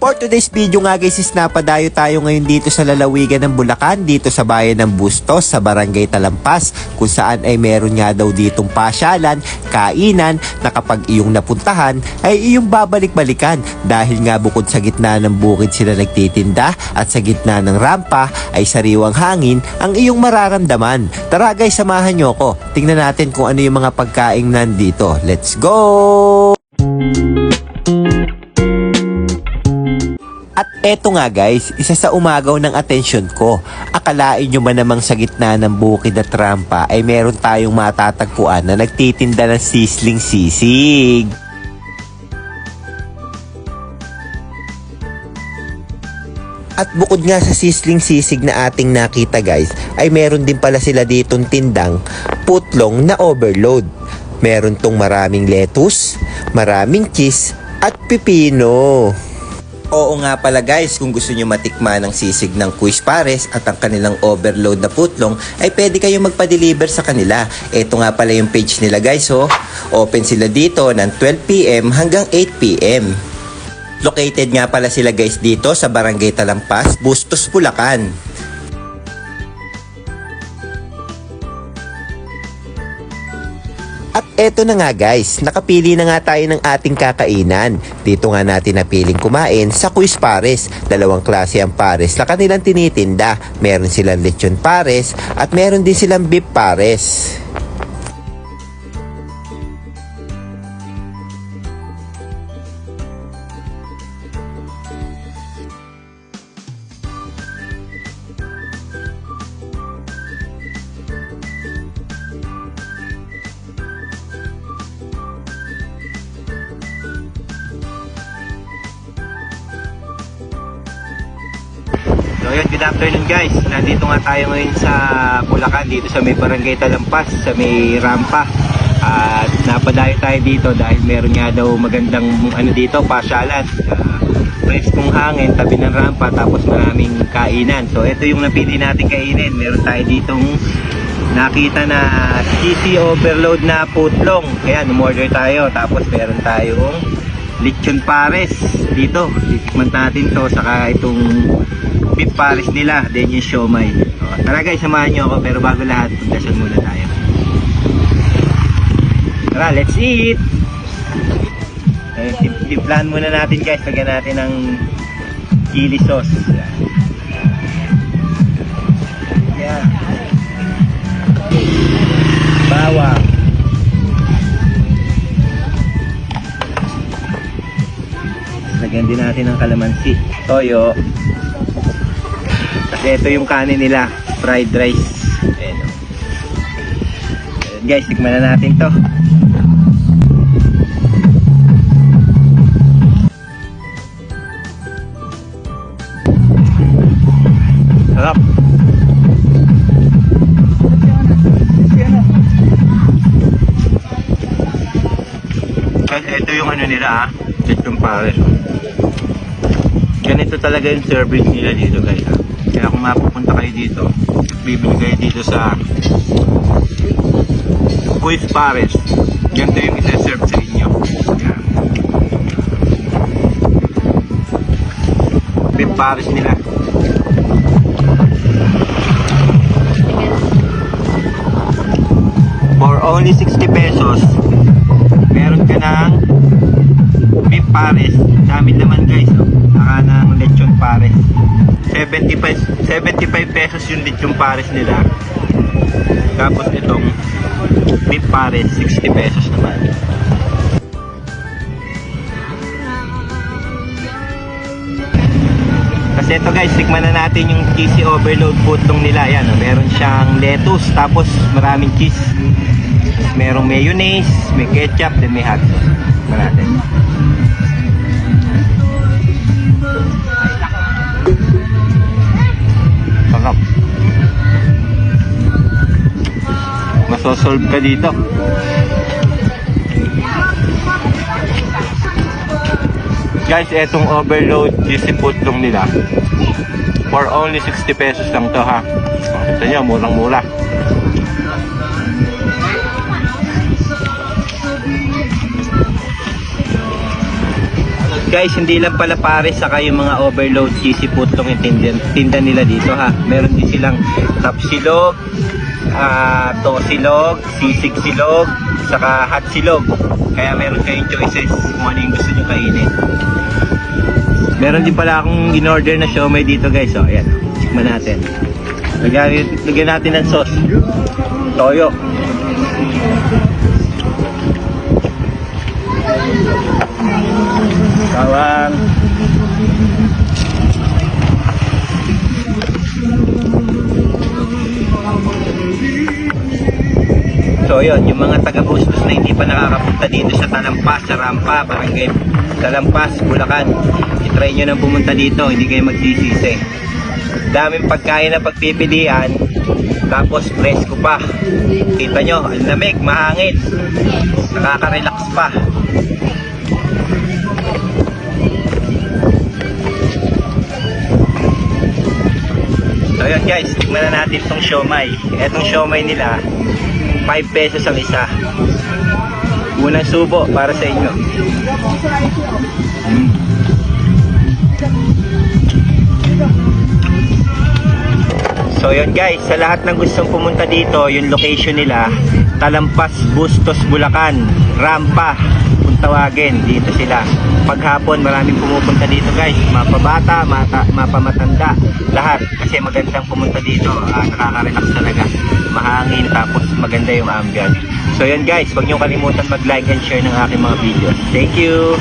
For today's video nga guys is napadayo tayo ngayon dito sa lalawigan ng Bulacan, dito sa bayan ng Bustos, sa Barangay Talampas, kung saan ay meron nga daw ditong pasyalan, kainan, na kapag iyong napuntahan ay iyong babalik-balikan dahil nga bukod sa gitna ng bukid sila nagtitinda at sa gitna ng rampa ay sariwang hangin ang iyong mararamdaman. Tara guys, samahan nyo ko. Tingnan natin kung ano yung mga pagkain nandito. Let's go! At eto nga guys, isa sa umagaw ng atensyon ko. Akalain nyo ba namang sa gitna ng bukid at rampa ay meron tayong matatagpuan na nagtitinda ng sisling sisig. At bukod nga sa sisling sisig na ating nakita guys, ay meron din pala sila ditong tindang putlong na overload. Meron tong maraming lettuce, maraming cheese at pipino. Oo nga pala guys, kung gusto nyo matikman ng sisig ng Kuis Pares at ang kanilang overload na putlong, ay pwede kayong magpa-deliver sa kanila. Ito nga pala yung page nila guys, oh. Open sila dito ng 12 PM hanggang 8 PM. Located nga pala sila guys dito sa Barangay Talampas, Bustos, Bulacan. At eto na nga guys, nakapili na nga tayo ng ating kakainan. Dito nga natin napiling kumain sa Kuis Pares. Dalawang klase ang pares na kanilang tinitinda. Meron silang lechon pares at meron din silang beef pares. So yun, good afternoon guys. Nandito nga tayo ngayon sa Bulacan, dito sa may Barangay Talampas, sa may rampa. At napadayo tayo dito dahil meron nga daw magandang dito, pasyalan. Preskong hangin, tabi ng rampa, tapos maraming kainan. So ito yung napili natin kainin. Meron tayo ditong nakita na cheesy overload na putlong. Kaya umorder tayo. Tapos meron tayong lechon pares dito. Titikman natin to, saka itong beef pares nila, then yung siomay. Tara guys, samahan nyo ako, pero bago lahat, pagdasal muna tayo. Tara, let's eat! Tiplan muna natin guys, lagyan natin ng chili sauce. Yan. Bawang. Lagyan din natin ng kalamansi, toyo. Kasi ito yung kanin nila, fried rice. Ayan, oh. Ayan guys, tikman na natin to. Sarap. Kasi ito yung nila, lechon pares. Ganito talaga yung service nila dito guys. Kaya kung mapupunta kayo dito, bibili kayo dito sa Kuis Pares, ganito yung isa-serve sa inyo. Yan. Beef Pares nila. For only 60 pesos, meron ka ng beef pares. Sa amin naman guys, saka ng lechon pares. 75 pesos yung lechon pares nila. Tapos itong beef pares, 60 pesos naman. Kasi ito guys, tikman na natin yung cheesy overload putlong nila. Yan, meron siyang lettuce, tapos maraming cheese. Merong mayonnaise, may ketchup, then may hot sauce. Tikman natin. Sarap. Masosolve ka dito. Guys, etong overload cheesy putlong nila, for only 60 pesos lang to ha. Ito nyo, murang mura. guys, hindi lang pala pares saka yung mga overload cheesy putlong yung tinda nila dito ha. Meron din silang tapsilog, tosilog, sisig silog, saka hot silog. Kaya meron kayong choices kung ano yung gusto nyo kainin. Meron din pala akong in-order na siomay dito guys. So, ayan. Tikman natin. Lagyan natin ng sauce. Toyo. Bawang. So yun, yung mga taga-Bustos na hindi pa nakakapunta dito sa Talampas, sa Rampa, Barangay Talampas, Bulacan, itry nyo nang pumunta dito, hindi kayo magsisisi. Daming pagkain na pagpipilian, tapos presko pa. Kita nyo, ang lamig, mahangin, nakaka-relax pa. So yun guys, tignan na natin itong siomay. Etong siomay nila, 5 pesos ang isa. Unang subo para sa inyo. So yun guys, sa lahat ng gustong pumunta dito, yung location nila, Talampas, Bustos, Bulacan, Rampa, kung tawagin, dito sila. Paghapon, maraming pumupunta dito guys, mapabata, mapamatanda, lahat. Kasi magandang pumunta dito, nakaka-relax talaga. Mahangin, tapos maganda yung ambience. So yun guys, huwag nyo kalimutan mag-like and share ng aking mga videos. Thank you!